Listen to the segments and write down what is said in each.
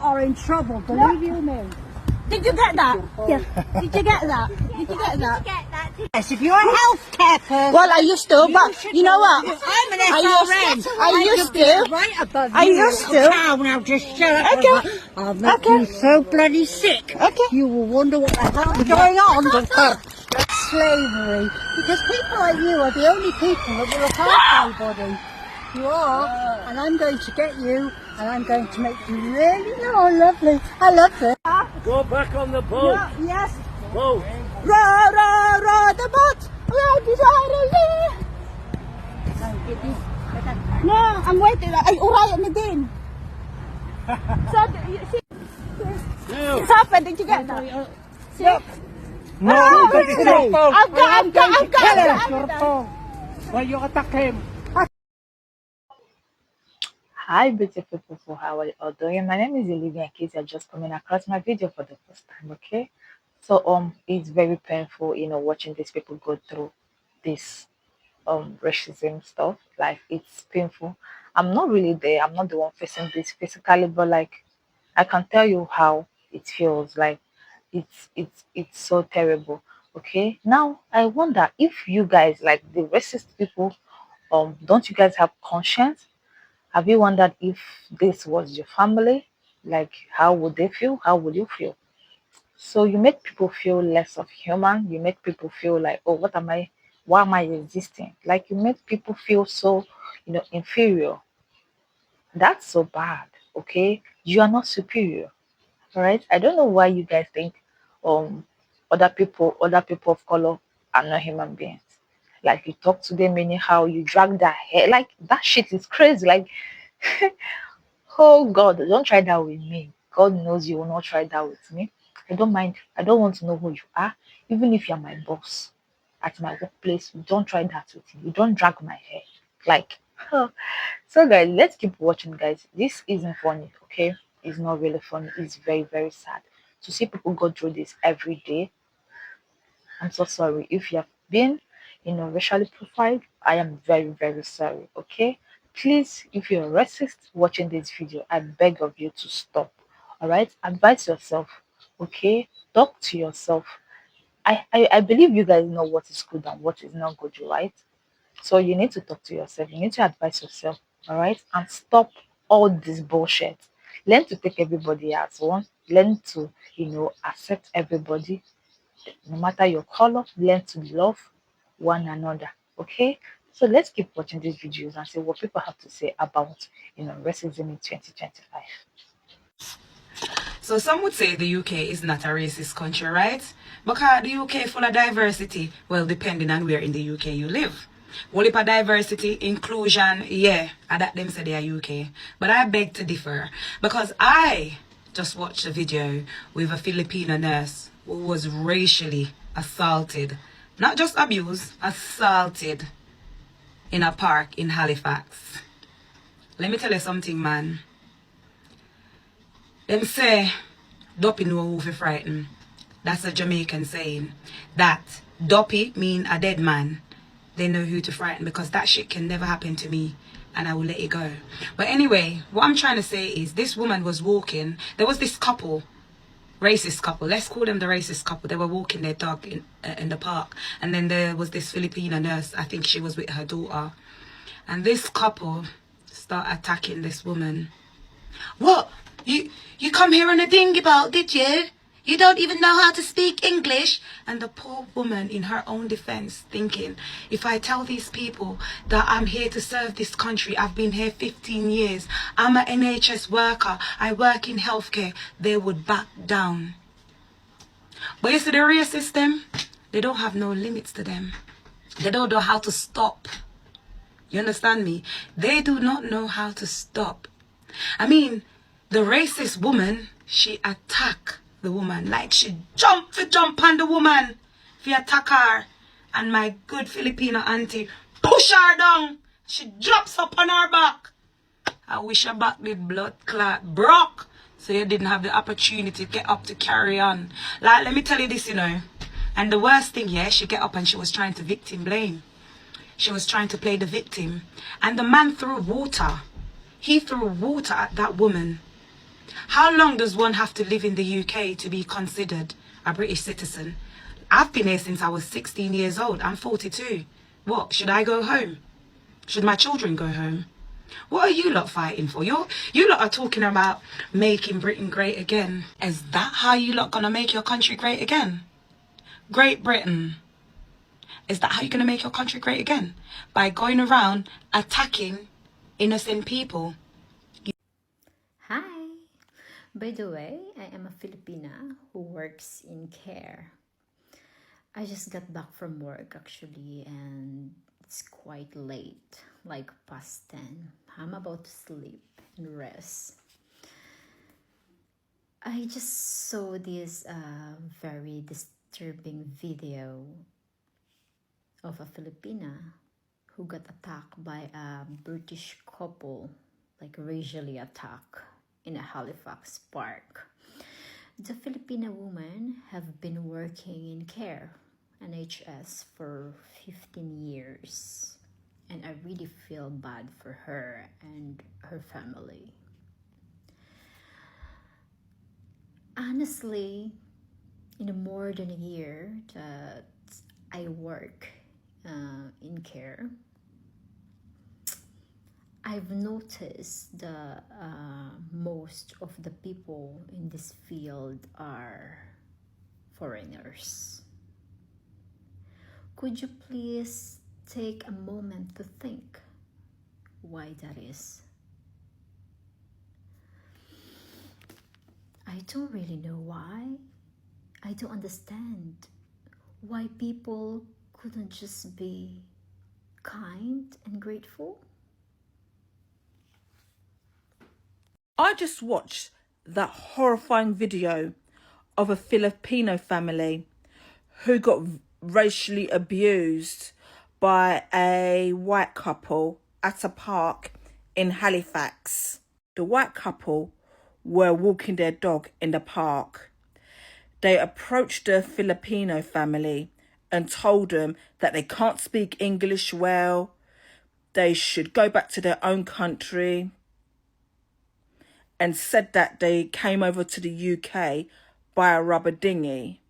are in trouble, believe you me. Did you get that? Yeah. Did you get that? Did you get that? Yes, if you're a healthcare person. Well, I used to, but you know what? I'm an I SRN. used to. Right above I you. used to. Cow now, just shut up. Okay. I'll make you so bloody sick. Okay. You will wonder what the hell is going on. Slavery. Because people like you are the only people that will look after everybody. You are, and I'm going to get you, and I'm going to make you really, lovely. I love it. Go back on the boat. Yes. Boat. Row, row, row the boat. Row the No, I'm waiting. Ay, urayan na din. So, Sapa, did you get that? Sick. No, I've got. Why you attack him? Hi beautiful people, how are you all doing? My name is Olivia in case you're just coming across my video for the first time, okay? So it's very painful, watching these people go through this racism stuff. Like it's painful. I'm not really there, I'm not the one facing this physically, but like I can tell you how it feels like it's so terrible. Okay. Now I wonder if you guys like the racist people, don't you guys have conscience? Have you wondered if this was your family? Like, how would they feel? How would you feel? So you make people feel less of human. You make people feel like, oh, what am I? Why am I existing? Like you make people feel so, inferior. That's so bad. Okay, you are not superior. All right. I don't know why you guys think um other people of color are not human beings. Like you talk to them anyhow, you drag their hair. Like that shit is crazy. Like oh God, don't try that with me. God knows you will not try that with me. I don't mind. I don't want to know who you are. Even if you're my boss at my workplace, don't try that with me. You don't drag my hair. Like, so guys, let's keep watching, guys. This isn't funny, okay? It's not really funny. It's very, very sad to see people go through this every day. I'm so sorry. If you have been, racially profiled, I am very, very sorry. Okay. Please, if you're a racist watching this video, I beg of you to stop. All right. Advise yourself. Okay. Talk to yourself. I believe you guys know what is good and what is not good, right? So you need to talk to yourself. You need to advise yourself. All right. And stop all this bullshit. Learn to take everybody as one. Learn to, accept everybody no matter your color, learn to love one another. Okay, so let's keep watching these videos and see what people have to say about racism in 2025. So some would say the UK is not a racist country, right? Because the UK full of diversity. Well, depending on where in the UK you live. Well, if a diversity, inclusion, yeah, I that them say they are UK. But I beg to differ because I just watched a video with a Filipino nurse who was racially assaulted. Not just abused, assaulted in a park in Halifax. Let me tell you something, man. Them say, Doppy know who fi frighten. That's a Jamaican saying. That Doppy mean a dead man. They know who to frighten because that shit can never happen to me and I will let it go. But anyway, what I'm trying to say is this woman was walking. There was this couple, racist couple. Let's call them the racist couple. They were walking their dog in the park. And then there was this Filipino nurse. I think she was with her daughter. And this couple start attacking this woman. What? You come here on a dinghy boat, did you? You don't even know how to speak English. And the poor woman in her own defense thinking, if I tell these people that I'm here to serve this country, I've been here 15 years, I'm an NHS worker, I work in healthcare, they would back down. But you see the race system, they don't have no limits to them. They don't know how to stop. You understand me? They do not know how to stop. I mean, the racist woman, she attacked the woman. Like she jump on the woman. She attack her. And my good Filipino auntie push her down. She drops up on her back. I wish her back did blood clot broke. So you didn't have the opportunity to get up to carry on. Like, let me tell you this, And the worst thing, yeah, she get up and she was trying to victim blame. She was trying to play the victim. And the man threw water. He threw water at that woman. How long does one have to live in the UK to be considered a British citizen? I've been here since I was 16 years old. I'm 42. What, should I go home? Should my children go home? What are you lot fighting for? You lot are talking about making Britain great again. Is that how you lot gonna make your country great again? Great Britain. Is that how you're gonna make your country great again? By going around attacking innocent people? Hi! By the way, I am a Filipina who works in care. I just got back from work actually, and it's quite late, like past 10. I'm about to sleep and rest. I just saw this very disturbing video of a Filipina who got attacked by a British couple, like racially attacked in a Halifax park. The Filipina woman have been working in care, NHS, for 15 years. And I really feel bad for her and her family. Honestly, in more than a year that I work in care, I've noticed the most of the people in this field are foreigners. Could you please take a moment to think why that is? I don't really know why. I don't understand why people couldn't just be kind and grateful. I just watched that horrifying video of a Filipino family who got racially abused by a white couple at a park in Halifax. The white couple were walking their dog in the park. They approached the Filipino family and told them that they can't speak English well, they should go back to their own country, and said that they came over to the UK by a rubber dinghy.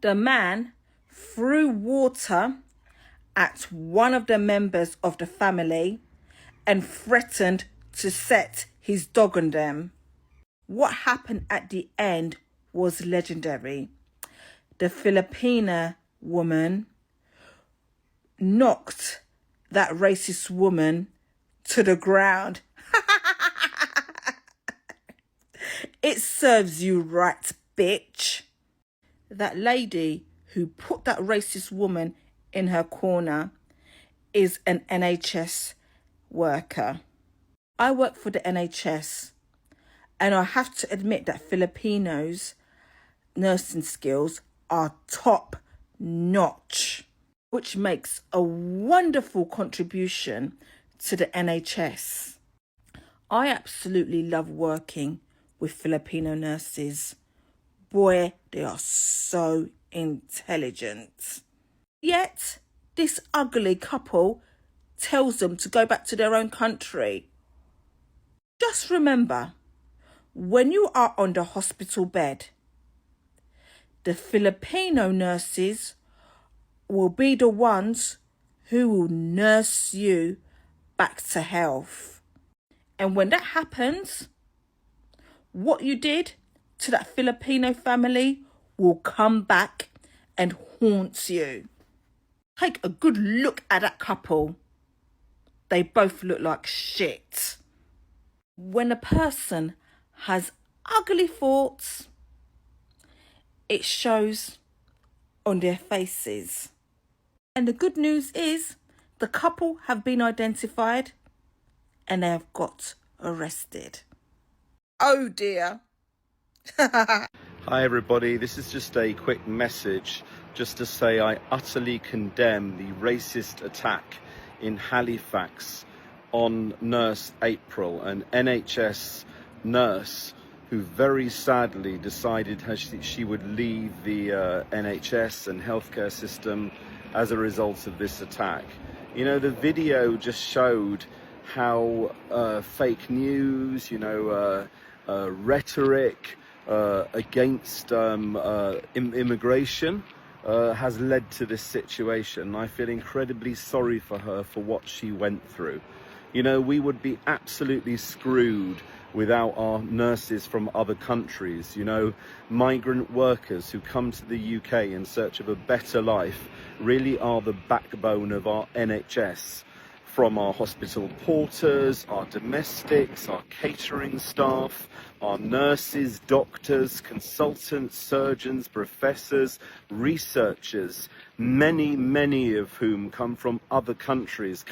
The man threw water at one of the members of the family and threatened to set his dog on them. What happened at the end was legendary. The Filipina woman knocked that racist woman to the ground. It serves you right, bitch. That lady who put that racist woman in her corner is an NHS worker. I work for the NHS, and I have to admit that Filipinos' nursing skills are top notch, which makes a wonderful contribution to the NHS. I absolutely love working with Filipino nurses. Boy, they are so intelligent. Yet, this ugly couple tells them to go back to their own country. Just remember, when you are on the hospital bed, the Filipino nurses will be the ones who will nurse you back to health. And when that happens, what you did to that Filipino family will come back and haunt you. Take a good look at that couple. They both look like shit. When a person has ugly thoughts, it shows on their faces. And the good news is the couple have been identified and they have got arrested. Oh dear. Hi everybody, this is just a quick message just to say I utterly condemn the racist attack in Halifax on Nurse April, an NHS nurse who very sadly decided she would leave the NHS and healthcare system as a result of this attack. You know, the video just showed how fake news, rhetoric against immigration has led to this situation. I feel incredibly sorry for her for what she went through. You know, we would be absolutely screwed without our nurses from other countries. You know, migrant workers who come to the UK in search of a better life really are the backbone of our NHS. From our hospital porters, our domestics, our catering staff, our nurses, doctors, consultants, surgeons, professors, researchers, many of whom come from other countries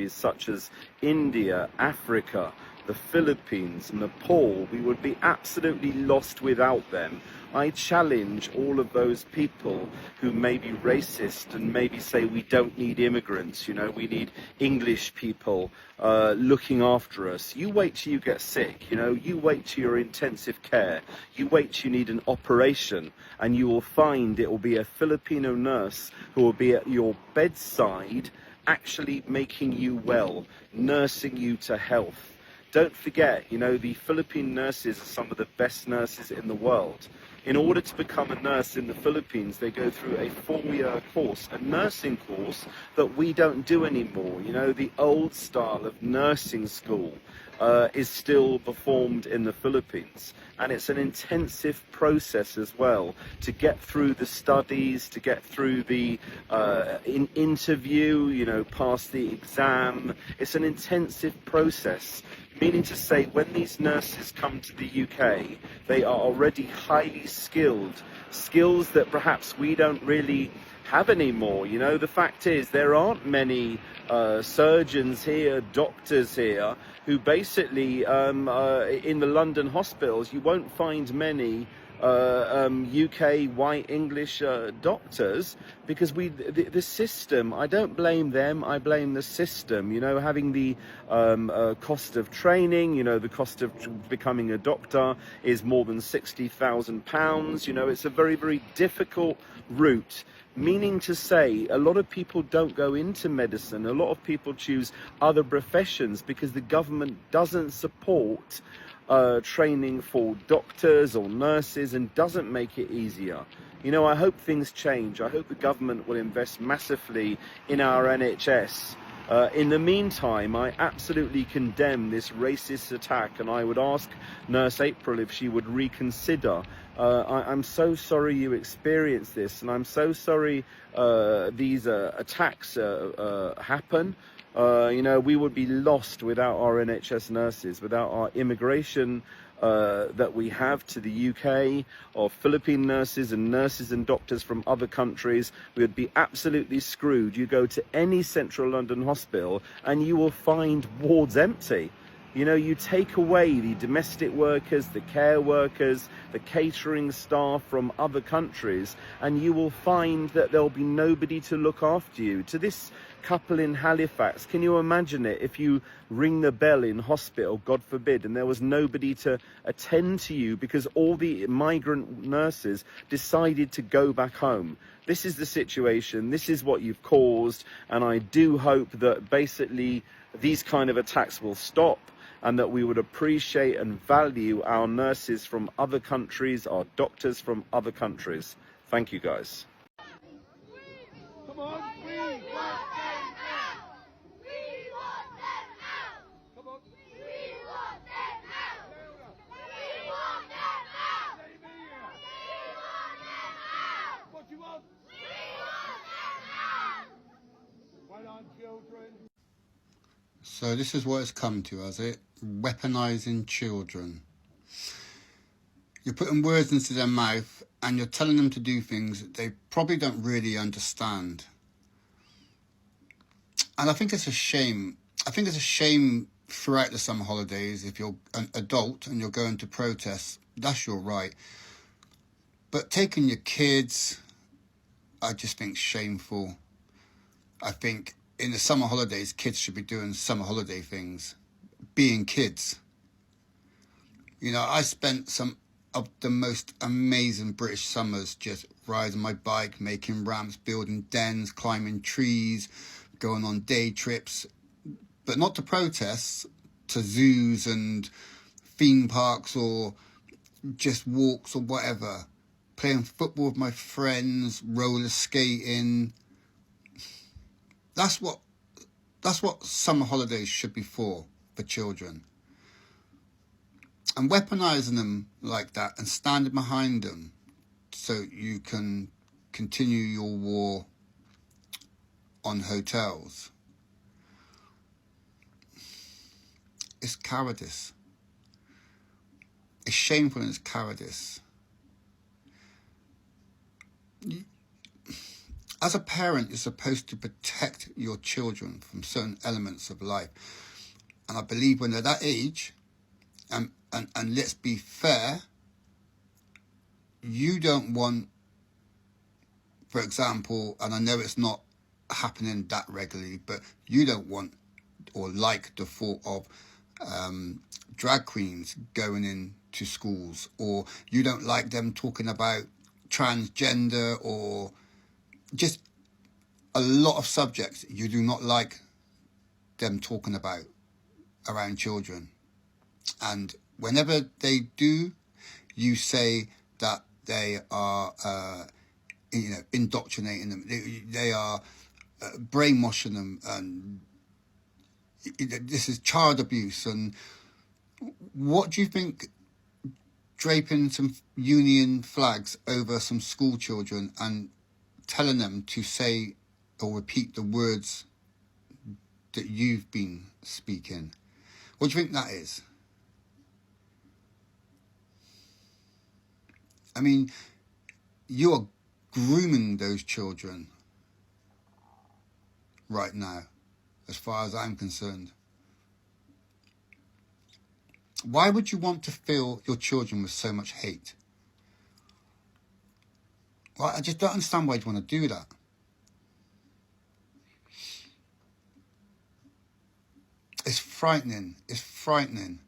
such as India, Africa, the Philippines, Nepal. We would be absolutely lost without them. I challenge all of those people who may be racist and maybe say we don't need immigrants, you know, we need English people looking after us. You wait till you get sick, you know, you wait till you're in intensive care, you wait till you need an operation, and you will find it will be a Filipino nurse who will be at your bedside actually making you well, nursing you to health. Don't forget, you know, the Philippine nurses are some of the best nurses in the world. In order to become a nurse in the Philippines, they go through a 4-year course, a nursing course that we don't do anymore. You know, the old style of nursing school is still performed in the Philippines. And it's an intensive process as well to get through the studies, to get through the interview, you know, pass the exam. It's an intensive process. Meaning to say, when these nurses come to the UK, they are already highly skilled, skills that perhaps we don't really have anymore. You know, the fact is there aren't many surgeons here, doctors here, who basically, in the London hospitals, you won't find many UK white English doctors, because the system, I don't blame them, I blame the system. You know, having the cost of training, you know, the cost of becoming a doctor is more than £60,000. You know, it's a very difficult route. Meaning to say, a lot of people don't go into medicine. A lot of people choose other professions because the government doesn't support training for doctors or nurses and doesn't make it easier. You know, I hope things change. I hope the government will invest massively in our NHS. In the meantime, I absolutely condemn this racist attack, and I would ask Nurse April if she would reconsider. I'm so sorry you experienced this, and I'm so sorry these attacks happen. You know, we would be lost without our NHS nurses, without our immigration that we have to the UK, of Philippine nurses and doctors from other countries. We would be absolutely screwed. You go to any central London hospital and you will find wards empty. You know, you take away the domestic workers, the care workers, the catering staff from other countries, and you will find that there'll be nobody to look after you. To this couple in Halifax, can you imagine it if you ring the bell in hospital, God forbid, and there was nobody to attend to you because all the migrant nurses decided to go back home? This is the situation, this is what you've caused, and I do hope that basically these kind of attacks will stop, and that we would appreciate and value our nurses from other countries, our doctors from other countries. Thank you, guys. Come on, we want them out! We want them out! Come on. We want them out! We want them out! Same here. We want them out! What do you want? We want them out! Well done, children. So this is what it's come to, has it? Weaponizing children. You're putting words into their mouth and you're telling them to do things that they probably don't really understand. And I think it's a shame. I think it's a shame throughout the summer holidays. If you're an adult and you're going to protest, that's your right. But taking your kids, I just think shameful. I think in the summer holidays, kids should be doing summer holiday things, being kids. You know, I spent some of the most amazing British summers just riding my bike, making ramps, building dens, climbing trees, going on day trips, but not to protests, to zoos and theme parks or just walks or whatever. Playing football with my friends, roller skating. That's what summer holidays should be for children. And weaponizing them like that and standing behind them so you can continue your war on hotels. It's cowardice. It's shameful and it's cowardice. As a parent, you're supposed to protect your children from certain elements of life. And I believe when they're that age, and let's be fair, you don't want, for example, and I know it's not happening that regularly, but you don't want or like the thought of drag queens going into schools, or you don't like them talking about transgender or just a lot of subjects you do not like them talking about around children. And whenever they do, you say that they are indoctrinating them, they are brainwashing them, and this is child abuse. And what do you think draping some union flags over some school children and telling them to say or repeat the words that you've been speaking, what do you think that is? I mean, you are grooming those children right now, as far as I'm concerned. Why would you want to fill your children with so much hate? Well, I just don't understand why you'd want to do that. It's frightening. It's frightening.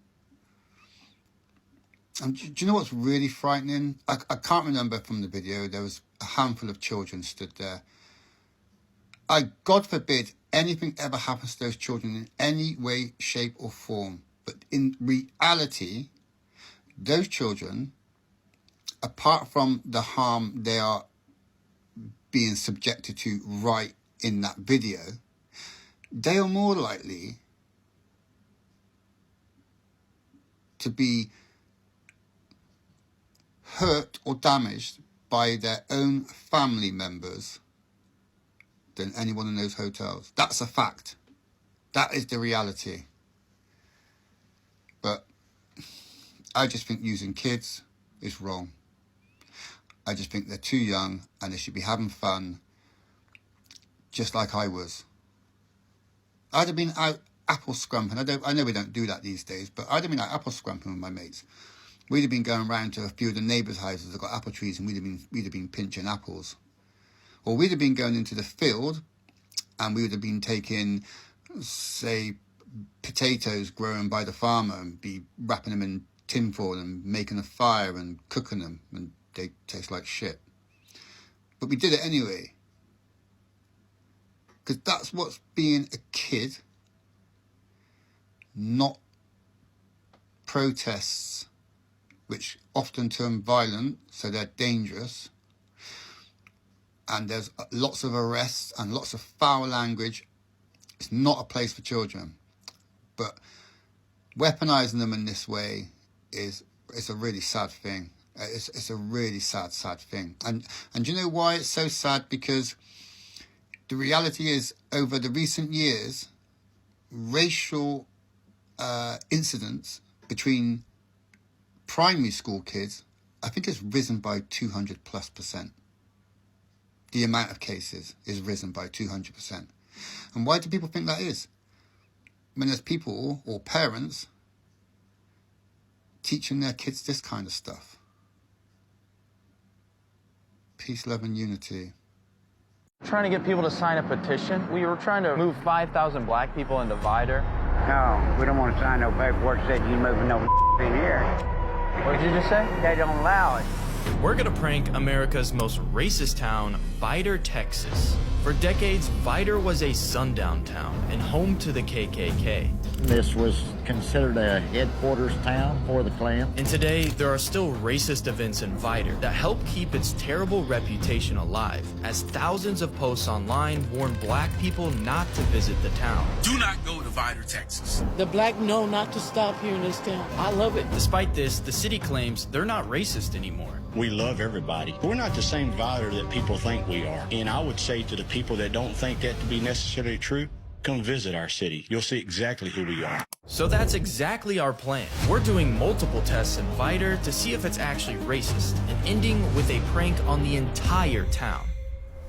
And do you know what's really frightening? I can't remember from the video. There was a handful of children stood there. God forbid anything ever happens to those children in any way, shape or form. But in reality, those children, apart from the harm they are being subjected to right in that video, they are more likely to be hurt or damaged by their own family members than anyone in those hotels. That's a fact. That is the reality. But I just think using kids is wrong. I just think they're too young and they should be having fun, just like I was. I'd have been out apple scrumping. I know we don't do that these days, but I'd have been out apple scrumping with my mates. We'd have been going around to a few of the neighbours' houses that got apple trees, and we'd have been pinching apples. Or we'd have been going into the field and we would have been taking, say, potatoes grown by the farmer and be wrapping them in tinfoil and making a fire and cooking them, and they taste like shit. But we did it anyway. Because that's what's being a kid, not protests, which often turn violent, so they're dangerous. And there's lots of arrests and lots of foul language. It's not a place for children. But weaponizing them in this way is a really sad thing. It's a really sad thing. And do you know why it's so sad? Because the reality is, over the recent years, racial incidents between primary school kids, I think it's risen by 200+%. The amount of cases is risen by 200%. And why do people think that is? When there's people or parents teaching their kids this kind of stuff. Peace, love and unity. Trying to get people to sign a petition. We were trying to move 5,000 black people in Divider. No, we don't want to sign no paperwork that you moving no in here. What did you just say? They don't allow it. We're gonna prank America's most racist town, Vidor, Texas. For decades, Vidor was a sundown town and home to the KKK. This was considered a headquarters town for the Klan. And today, there are still racist events in Vidor that help keep its terrible reputation alive, as thousands of posts online warn black people not to visit the town. Do not go to Vidor, Texas. The black know not to stop here in this town. I love it. Despite this, the city claims they're not racist anymore. We love everybody. We're not the same Vidor that people think we are. And I would say to the people that don't think that to be necessarily true, come visit our city. You'll see exactly who we are. So that's exactly our plan. We're doing multiple tests in Vidor to see if it's actually racist, and ending with a prank on the entire town.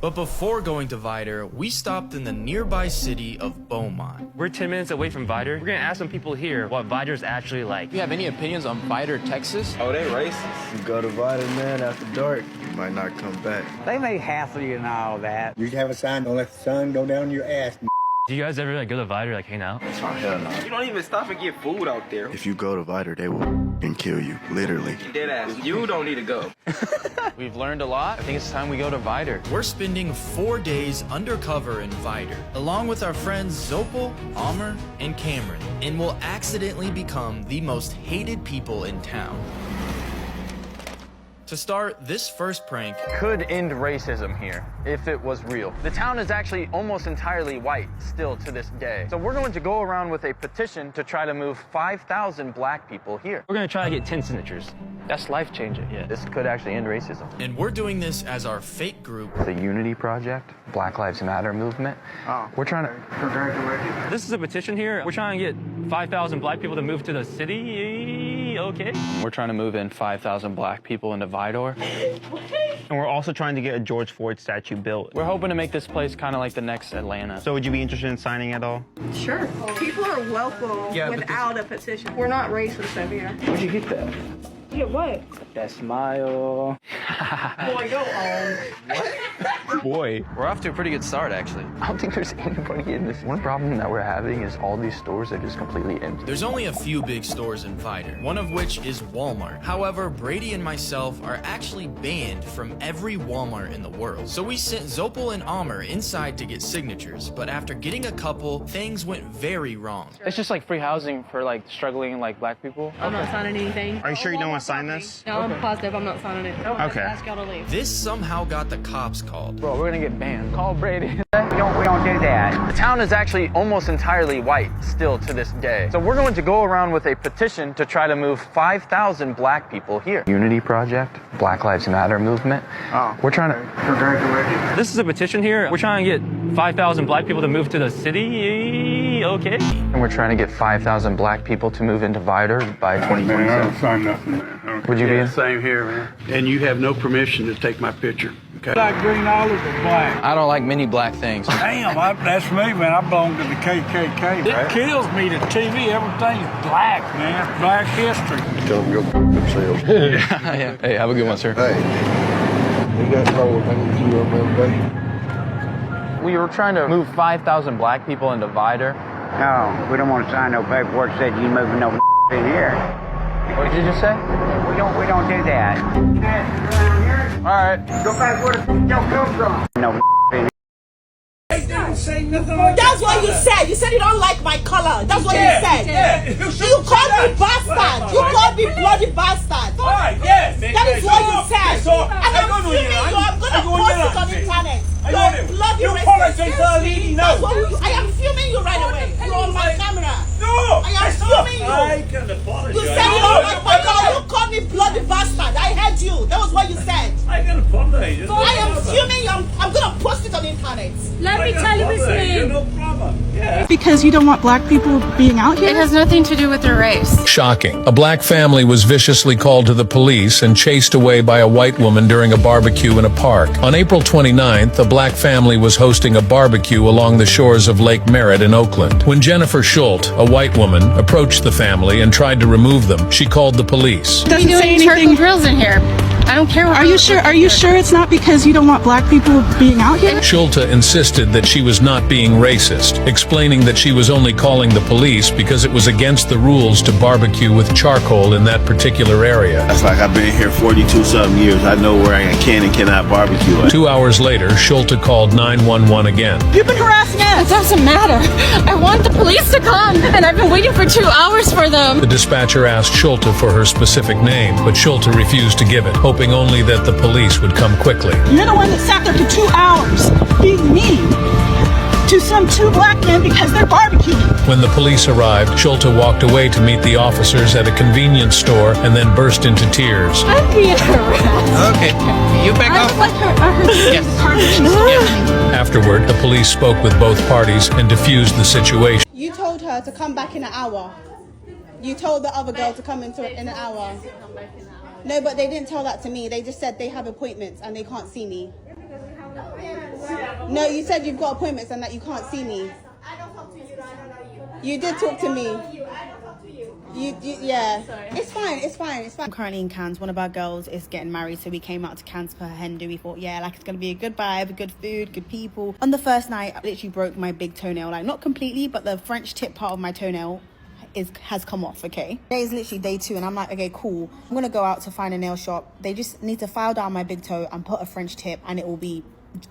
But before going to Vidor, we stopped in the nearby city of Beaumont. We're 10 minutes away from Vidor. We're gonna ask some people here what Vidor's actually like. Do you have any opinions on Vidor, Texas? Oh, they racist. You go to Vidor, man, after dark, you might not come back. They may hassle you and all that. You have a sign, don't let the sun go down your ass. Do you guys ever go to Vidor, hang out? Oh, hell no. You don't even stop and get food out there. If you go to Vidor, they will kill you, literally. Dead ass. You don't need to go. We've learned a lot. I think it's time we go to Vidor. We're spending 4 days undercover in Vidor, along with our friends Zopal, Amr, and Cameron, and will accidentally become the most hated people in town. To start, this first prank could end racism here, if it was real. The town is actually almost entirely white, still to this day. So we're going to go around with a petition to try to move 5,000 black people here. We're gonna try to get 10 signatures. That's life-changing. Yeah, this could actually end racism. And we're doing this as our fake group, the Unity Project, Black Lives Matter movement. Oh. We're trying to... Congratulations. This is a petition here. We're trying to get 5,000 black people to move to the city. Okay. We're trying to move in 5,000 black people into Vidor. And we're also trying to get a George Floyd statue built. We're hoping to make this place kind of like the next Atlanta. So would you be interested in signing at all? Sure. People are welcome without a petition. We're not racist over here. Where'd you get that? Get what? That smile. Boy, go on. Boy. We're off to a pretty good start, actually. I don't think there's anybody in this. One problem that we're having is all these stores are just completely empty. There's only a few big stores in Vidor, one of which is Walmart. However, Brady and myself are actually banned from every Walmart in the world. So we sent Zopal and Amr inside to get signatures, but after getting a couple, things went very wrong. It's just like free housing for like struggling like black people. I'm not signing anything. Are you sure you don't want to sign this? No, I'm positive I'm not signing it. Okay. Ask y'all to leave. This somehow got the cops called. Bro, we're gonna get banned. Call Brady. We don't do that. The town is actually almost entirely white, still to this day. So we're going to go around with a petition to try to move 5,000 black people here. Unity Project, Black Lives Matter movement. Oh. We're trying to... Congratulations. This is a petition here. We're trying to get 5,000 black people to move to the city. Okay. And we're trying to get 5,000 black people to move into Vidor by 2027. Man, I don't sign nothing, man. Okay. Would you be in? Same here, man. And you have no permission to take my picture. Okay. Like green olives or black? I don't like many black things. Damn, that's me, man. I belong to the KKK. It kills me, the TV, everything's black, man. Black history. Tell them to go themselves. Yeah. Hey, have a good one, sir. Hey, we got trouble making you up every day. We were trying to move 5,000 black people into Vidor. No, we don't want to sign no paperwork that you moving no in here. What did you just say? We don't do that. All right. Go back where the don't come from. No in That's what you said. You said you don't like my color. That's what you said. Yeah. You called me bastard. You called me bloody bastard. Alright, yes. That is what you said. And I'm filming you. I'm going to post it on the internet. You're bloody racist. That's what I am filming you right away. You're on my camera. No. I am filming you. I can apologize. You said you don't like my color. You called me bloody bastard. I heard you. That was what you said. I can apologize. I am filming you. I'm going to post it on the internet. Let me tell you his name. No problem. Yeah. Because you don't want black people being out here? It has nothing to do with their race. Shocking. A black family was viciously called to the police and chased away by a white woman during a barbecue in a park. On April 29th, a black family was hosting a barbecue along the shores of Lake Merritt in Oakland. When Jennifer Schultz, a white woman, approached the family and tried to remove them, she called the police. Doesn't say anything. Turtle drills in here. I don't care. Are you sure? Are you sure it's not because you don't want black people being out here? Shulta insisted that she was not being racist, explaining that she was only calling the police because it was against the rules to barbecue with charcoal in that particular area. That's like I've been here 42-something years. I know where I can and cannot barbecue at. 2 hours later, Shulta called 911 again. You've been harassing us. It doesn't matter. I want the police to come, and I've been waiting for 2 hours for them. The dispatcher asked Shulta for her specific name, but Shulta refused to give it, hoping only that the police would come quickly. You're the one that sat there for 2 hours being mean to some 2 black men because they're barbecuing. When the police arrived, Shulta walked away to meet the officers at a convenience store and then burst into tears. I'm being harassed. Okay, you back up. Yes. Afterward, the police spoke with both parties and diffused the situation. You told her to come back in an hour. You told the other girl to come in an hour. No, but they didn't tell that to me. They just said they have appointments and they can't see me. No, you said you've got appointments and that you can't see me. I don't talk to you. I don't know you. You did talk to me. I don't talk to you. Yeah. It's fine. It's fine. It's fine. I'm currently in Cannes. One of our girls is getting married, so we came out to Cannes for her hen do. We thought, yeah, like it's gonna be a good vibe, good food, good people. On the first night, I literally broke my big toenail, like not completely, but the French tip part of my toenail has come off. Okay, today is literally day 2 and I'm like, okay, cool, I'm gonna go out to find a nail shop. They just need to file down my big toe and put a French tip and it will be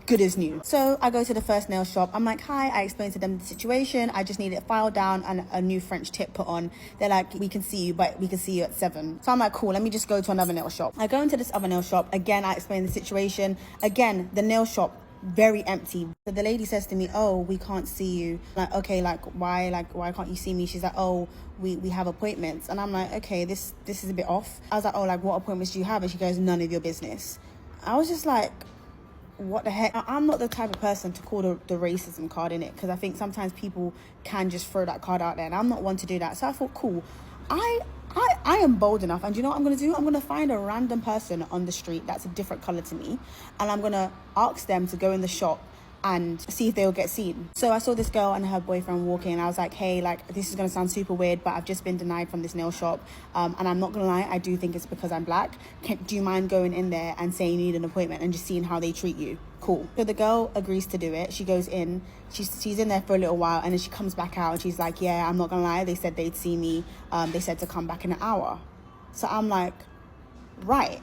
good as new. So I go to the first nail shop. I'm like, hi, I explained to them the situation. I just need it filed down and a new French tip put on. They're like, we can see you, but we can see you at 7. So I'm like, cool, let me just go to another nail shop. I go into this other nail shop. Again, I explain the situation. Again, the nail shop very empty. So the lady says to me, oh, we can't see you. Like, okay, why can't you see me? She's like, oh, we have appointments. And I'm like, okay, this is a bit off. I was like, oh, like what appointments do you have? And she goes, none of your business. I was just like, what the heck? I'm not the type of person to call the racism card in it, because I think sometimes people can just throw that card out there, and I'm not one to do that. So I thought, cool, I am bold enough, and do you know what I'm going to do? I'm going to find a random person on the street that's a different color to me, and I'm going to ask them to go in the shop and see if they'll get seen. So I saw this girl and her boyfriend walking, and I was like, hey, like this is gonna sound super weird, but I've just been denied from this nail shop, and I'm not gonna lie, I do think it's because I'm black. Do you mind going in there and saying you need an appointment and just seeing how they treat you? Cool. So the girl agrees to do it. She goes in, she's in there for a little while, and then she comes back out and she's like, yeah, I'm not gonna lie, they said they'd see me, they said to come back in an hour. So I'm like, right,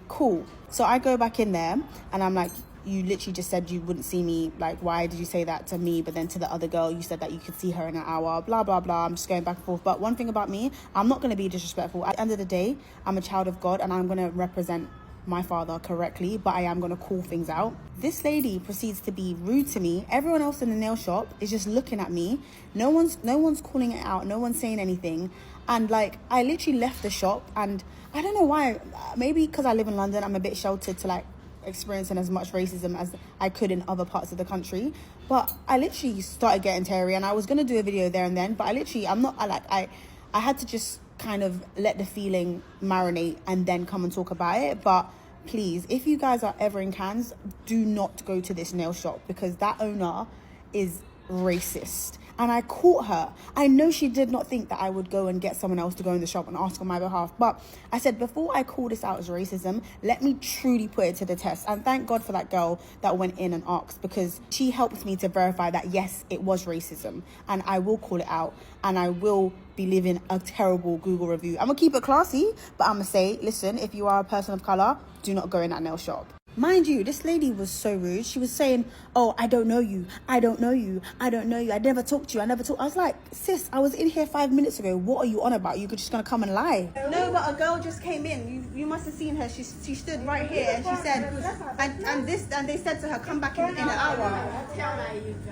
cool. So I go back in there and I'm like, you literally just said you wouldn't see me. Like, why did you say that to me? But then to the other girl, you said that you could see her in an hour, blah, blah, blah. I'm just going back and forth. But one thing about me, I'm not going to be disrespectful. At the end of the day, I'm a child of God and I'm going to represent my father correctly, but I am going to call things out. This lady proceeds to be rude to me. Everyone else in the nail shop is just looking at me. No one's calling it out. No one's saying anything. And like, I literally left the shop, and I don't know why. Maybe because I live in London, I'm a bit sheltered to like experiencing as much racism as I could in other parts of the country. But I literally started getting teary, and I was going to do a video there and then, but I had to just kind of let the feeling marinate and then come and talk about it. But please, if you guys are ever in Cannes, do not go to this nail shop, because that owner is racist. And I caught her. I know she did not think that I would go and get someone else to go in the shop and ask on my behalf. But I said, before I call this out as racism, let me truly put it to the test. And thank God for that girl that went in and asked, because she helped me to verify that, yes, it was racism. And I will call it out. And I will be leaving a terrible Google review. I'm going to keep it classy, but I'm going to say, listen, if you are a person of color, do not go in that nail shop. Mind you, this lady was so rude. She was saying, oh, I don't know you. I don't know you. I don't know you. I never talked to you. I was like, sis, I was in here 5 minutes ago. What are you on about? You're just going to come and lie. No, but a girl just came in. You must have seen her. She stood right here and she said, and they said to her, come back in an hour.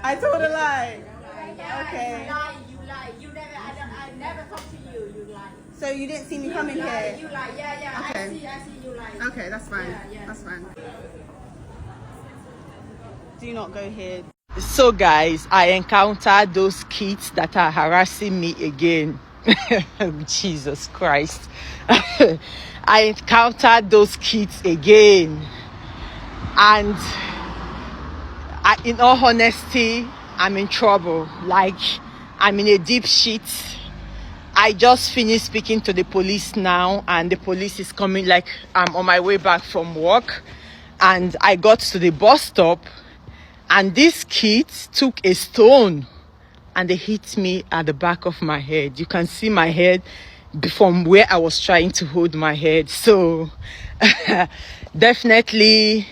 I told a lie. Okay. You lie. I never talked to you. You lie. So you didn't see me coming here? You lie. Yeah. Okay. I see you lie. Okay, that's fine. Yeah. That's fine. Do not go here. So guys, I encountered those kids that are harassing me again. Jesus Christ. I encountered those kids again. And in all honesty, I'm in trouble. Like, I'm in a deep shit. I just finished speaking to the police now, and the police is coming. Like, I'm on my way back from work, and I got to the bus stop, and these kids took a stone and they hit me at the back of my head. You can see my head from where I was trying to hold my head. So definitely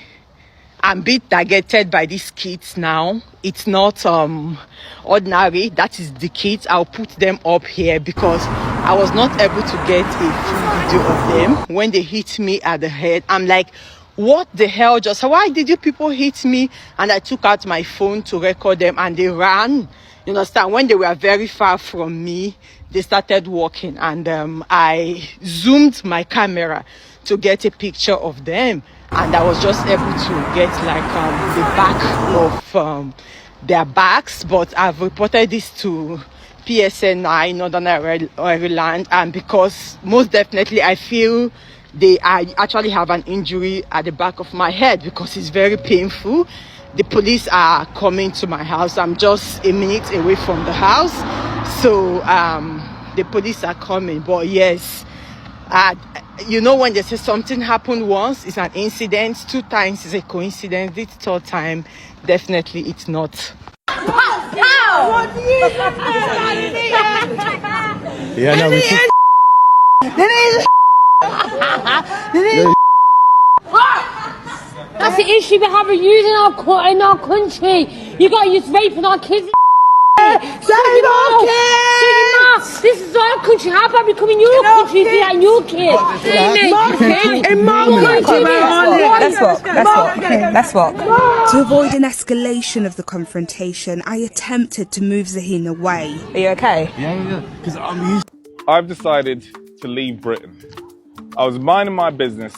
I'm being targeted by these kids now. It's not ordinary. That is the kids. I'll put them up here because I was not able to get a full video of them. When they hit me at the head, I'm like, what the hell? Just why did you people hit me? And I took out my phone to record them, and they ran. You understand? When they were very far from me, they started walking, and I zoomed my camera to get a picture of them, and I was just able to get like the back of their backs. But I've reported this to PSNI, Northern Ireland, and because most definitely I feel I actually have an injury at the back of my head because it's very painful. The police are coming to my house. I'm just a minute away from the house. So the police are coming. But yes, you know, when they say something happened once, it's an incident. 2 times is a coincidence. This 3rd time, definitely it's not. Yeah, no, That's the issue we have in our country. You got to use rape in our kids. This is our country. How about we come in your country and do that in your kids? Let's walk. To avoid an escalation of the confrontation, I attempted to move Zahin away. Are you okay? Yeah. I've decided to leave Britain. I was minding my business,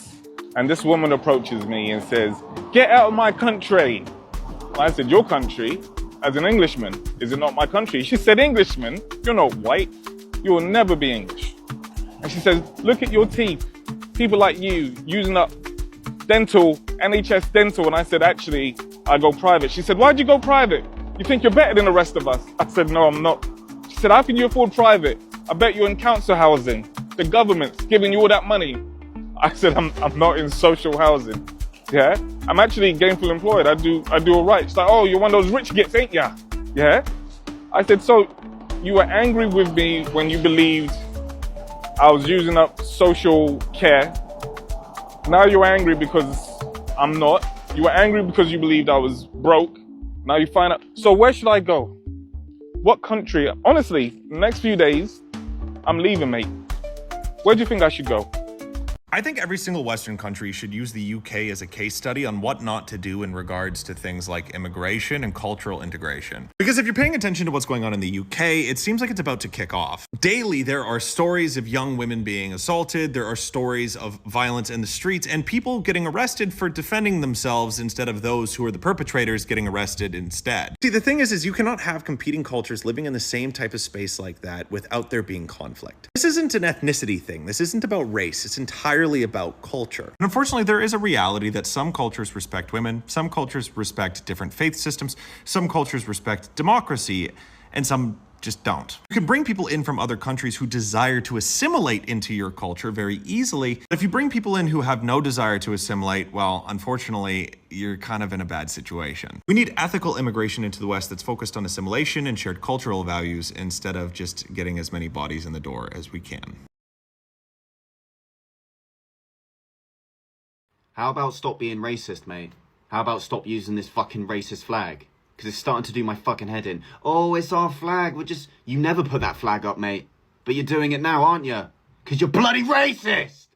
and this woman approaches me and says, "Get out of my country." I said, "Your country? As an Englishman, is it not my country?" She said, "Englishman? You're not white. You will never be English." And she says, "Look at your teeth. People like you using up dental, NHS dental." And I said, "Actually, I go private." She said, "Why'd you go private? You think you're better than the rest of us?" I said, "No, I'm not." She said, "How can you afford private? I bet you're in council housing. The government's giving you all that money." I said, I'm not in social housing. Yeah, I'm actually gainfully employed. I do all right. She's like, "Oh, you're one of those rich gits, ain't ya?" Yeah. I said, "So you were angry with me when you believed I was using up social care. Now you're angry because I'm not. You were angry because you believed I was broke. Now you find out. So where should I go? What country?" Honestly, the next few days, I'm leaving, mate. Where do you think I should go? I think every single Western country should use the UK as a case study on what not to do in regards to things like immigration and cultural integration. Because if you're paying attention to what's going on in the UK, it seems like it's about to kick off. Daily, there are stories of young women being assaulted, there are stories of violence in the streets, and people getting arrested for defending themselves instead of those who are the perpetrators getting arrested instead. See, the thing is you cannot have competing cultures living in the same type of space like that without there being conflict. This isn't an ethnicity thing. This isn't about race. It's entirely about culture. And unfortunately, there is a reality that some cultures respect women, some cultures respect different faith systems, some cultures respect democracy, and some just don't. You can bring people in from other countries who desire to assimilate into your culture very easily. But if you bring people in who have no desire to assimilate, well, unfortunately, you're kind of in a bad situation. We need ethical immigration into the West that's focused on assimilation and shared cultural values instead of just getting as many bodies in the door as we can. How about stop being racist, mate? How about stop using this fucking racist flag? Because it's starting to do my fucking head in. Oh, it's our flag. You never put that flag up, mate. But you're doing it now, aren't you? Because you're bloody racist!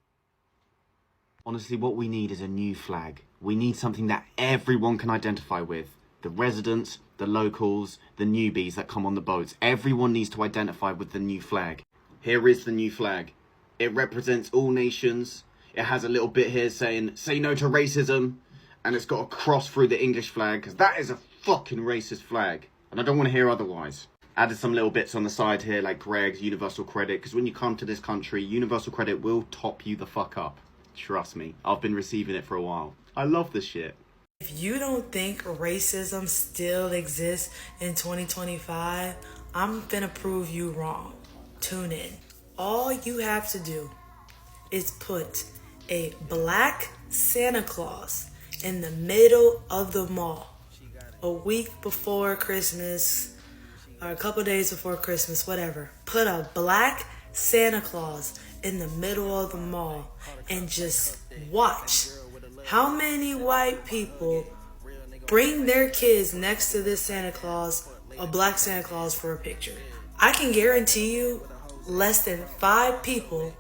Honestly, what we need is a new flag. We need something that everyone can identify with. The residents, the locals, the newbies that come on the boats. Everyone needs to identify with the new flag. Here is the new flag. It represents all nations. It has a little bit here saying, "Say no to racism." And it's got a cross through the English flag, because that is a fucking racist flag. And I don't want to hear otherwise. Added some little bits on the side here, like Greg's Universal Credit, because when you come to this country, Universal Credit will top you the fuck up. Trust me, I've been receiving it for a while. I love this shit. If you don't think racism still exists in 2025, I'm finna prove you wrong. Tune in. all you have to do is put a black Santa Claus in the middle of the mall a week before Christmas or a couple days before Christmas, whatever. Put a black Santa Claus in the middle of the mall and just watch how many white people bring their kids next to this Santa Claus, a black Santa Claus, for a picture. I can guarantee you less than 5 people,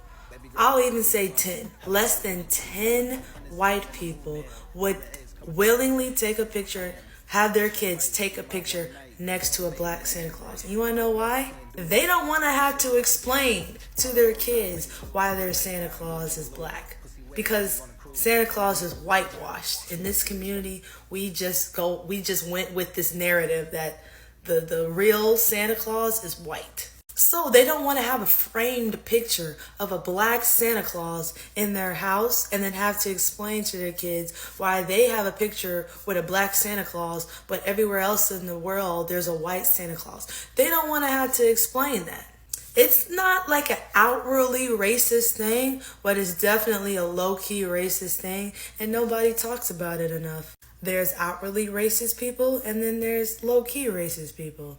I'll even say 10, less than 10 white people would willingly take a picture, have their kids take a picture next to a black Santa Claus. And you want to know why? They don't want to have to explain to their kids why their Santa Claus is black. Because Santa Claus is whitewashed. In this community, we just went with this narrative that the real Santa Claus is white. So they don't want to have a framed picture of a black Santa Claus in their house and then have to explain to their kids why they have a picture with a black Santa Claus, but everywhere else in the world there's a white Santa Claus. They don't want to have to explain that. It's not like an outwardly racist thing, but it's definitely a low-key racist thing, and nobody talks about it enough. There's outwardly racist people, and then there's low-key racist people.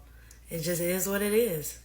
It just is what it is.